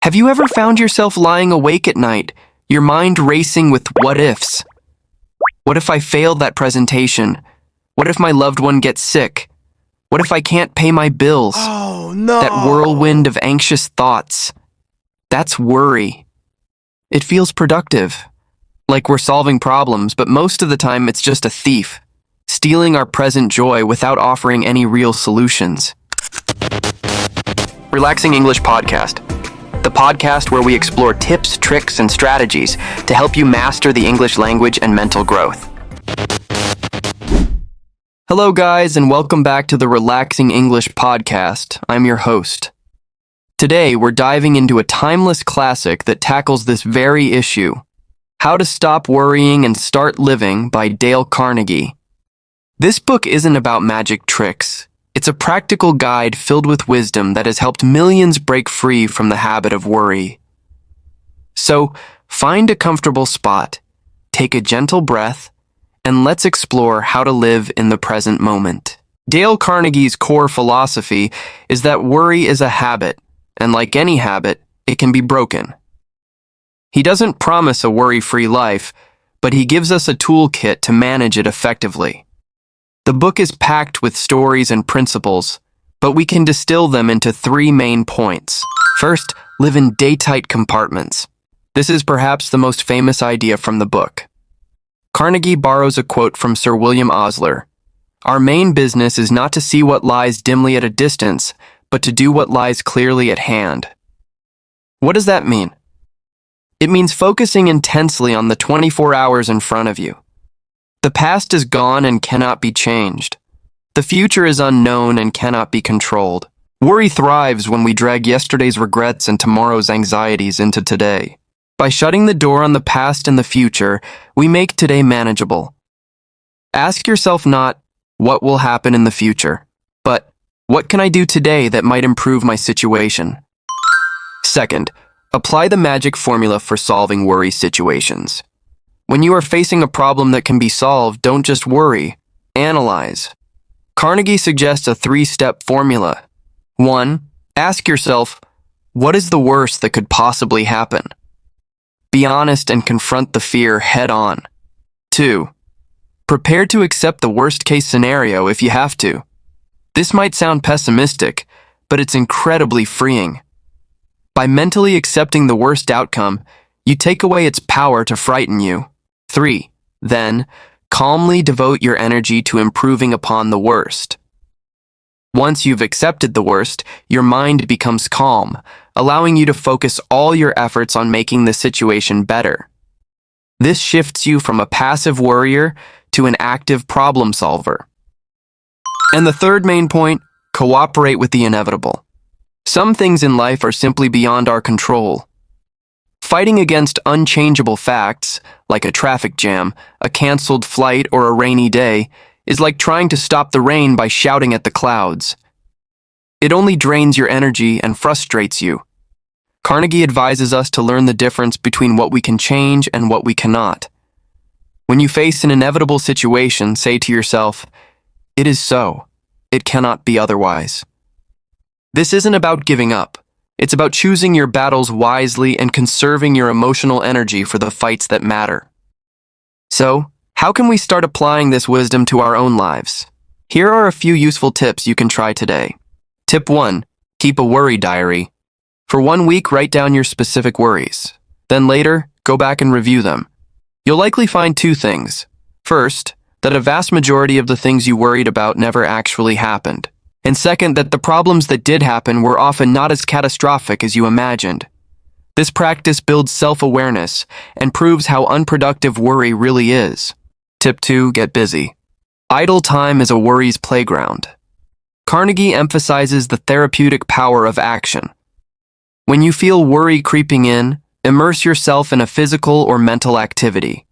Have you ever found yourself lying awake at night, your mind racing with what ifs? What if I failed that presentation? What if my loved one gets sick? What if I can't pay my bills? Oh, no. That whirlwind of anxious thoughts. That's worry. It feels productive, like we're solving problems, but most of the time it's just a thief, stealing our present joy without offering any real solutions. Relaxing English Podcast. The podcast where we explore tips, tricks, and strategies to help you master the English language and mental growth. Hello guys, and welcome back to the Relaxing English Podcast. I'm your host. Today, we're diving into a timeless classic that tackles this very issue, How to Stop Worrying and Start Living by Dale Carnegie. This book isn't about magic tricks. It's a practical guide filled with wisdom that has helped millions break free from the habit of worry. So, find a comfortable spot, take a gentle breath, and let's explore how to live in the present moment. Dale Carnegie's core philosophy is that worry is a habit, and like any habit, it can be broken. He doesn't promise a worry-free life, but he gives us a toolkit to manage it effectively. The book is packed with stories and principles, but we can distill them into three main points. First, live in day-tight compartments. This is perhaps the most famous idea from the book. Carnegie borrows a quote from Sir William Osler. Our main business is not to see what lies dimly at a distance, but to do what lies clearly at hand. What does that mean? It means focusing intensely on the 24 hours in front of you. The past is gone and cannot be changed. The future is unknown and cannot be controlled. Worry thrives when we drag yesterday's regrets and tomorrow's anxieties into today. By shutting the door on the past and the future, we make today manageable. Ask yourself not, what will happen in the future, but what can I do today that might improve my situation? Second, apply the magic formula for solving worry situations. When you are facing a problem that can be solved, don't just worry, analyze. Carnegie suggests a three-step formula. 1. Ask yourself, what is the worst that could possibly happen? Be honest and confront the fear head-on. 2. Prepare to accept the worst-case scenario if you have to. This might sound pessimistic, but it's incredibly freeing. By mentally accepting the worst outcome, you take away its power to frighten you. 3. Then, calmly devote your energy to improving upon the worst. Once you've accepted the worst, your mind becomes calm, allowing you to focus all your efforts on making the situation better. This shifts you from a passive worrier to an active problem solver. And the third main point, cooperate with the inevitable. Some things in life are simply beyond our control. Fighting against unchangeable facts, like a traffic jam, a canceled flight, or a rainy day, is like trying to stop the rain by shouting at the clouds. It only drains your energy and frustrates you. Carnegie advises us to learn the difference between what we can change and what we cannot. When you face an inevitable situation, say to yourself, "It is so. It cannot be otherwise." This isn't about giving up. It's about choosing your battles wisely and conserving your emotional energy for the fights that matter. So, how can we start applying this wisdom to our own lives? Here are a few useful tips you can try today. Tip 1. Keep a worry diary. For 1 week, write down your specific worries. Then later, go back and review them. You'll likely find two things. First, that a vast majority of the things you worried about never actually happened. And second, that the problems that did happen were often not as catastrophic as you imagined. This practice builds self-awareness and proves how unproductive worry really is. Tip 2. Get busy. Idle time is a worry's playground. Carnegie emphasizes the therapeutic power of action. When you feel worry creeping in, immerse yourself in a physical or mental activity.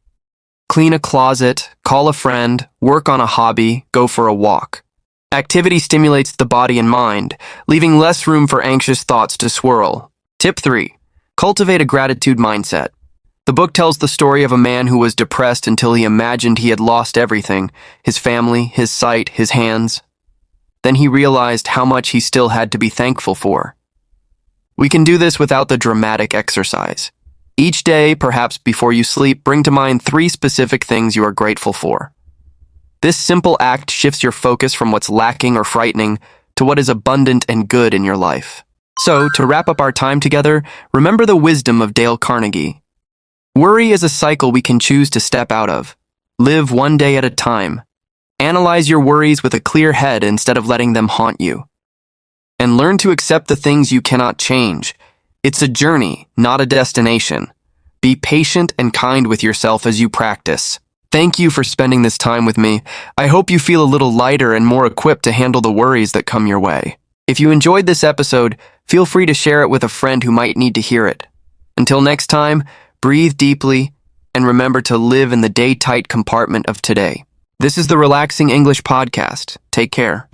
Clean a closet, call a friend, work on a hobby, go for a walk. Activity stimulates the body and mind, leaving less room for anxious thoughts to swirl. Tip 3. Cultivate a gratitude mindset. The book tells the story of a man who was depressed until he imagined he had lost everything, his family, his sight, his hands. Then he realized how much he still had to be thankful for. We can do this without the dramatic exercise. Each day, perhaps before you sleep, bring to mind 3 specific things you are grateful for. This simple act shifts your focus from what's lacking or frightening to what is abundant and good in your life. So, to wrap up our time together, remember the wisdom of Dale Carnegie. Worry is a cycle we can choose to step out of. Live one day at a time. Analyze your worries with a clear head instead of letting them haunt you. And learn to accept the things you cannot change. It's a journey, not a destination. Be patient and kind with yourself as you practice. Thank you for spending this time with me. I hope you feel a little lighter and more equipped to handle the worries that come your way. If you enjoyed this episode, feel free to share it with a friend who might need to hear it. Until next time, breathe deeply and remember to live in the day-tight compartment of today. This is the Relaxing English Podcast. Take care.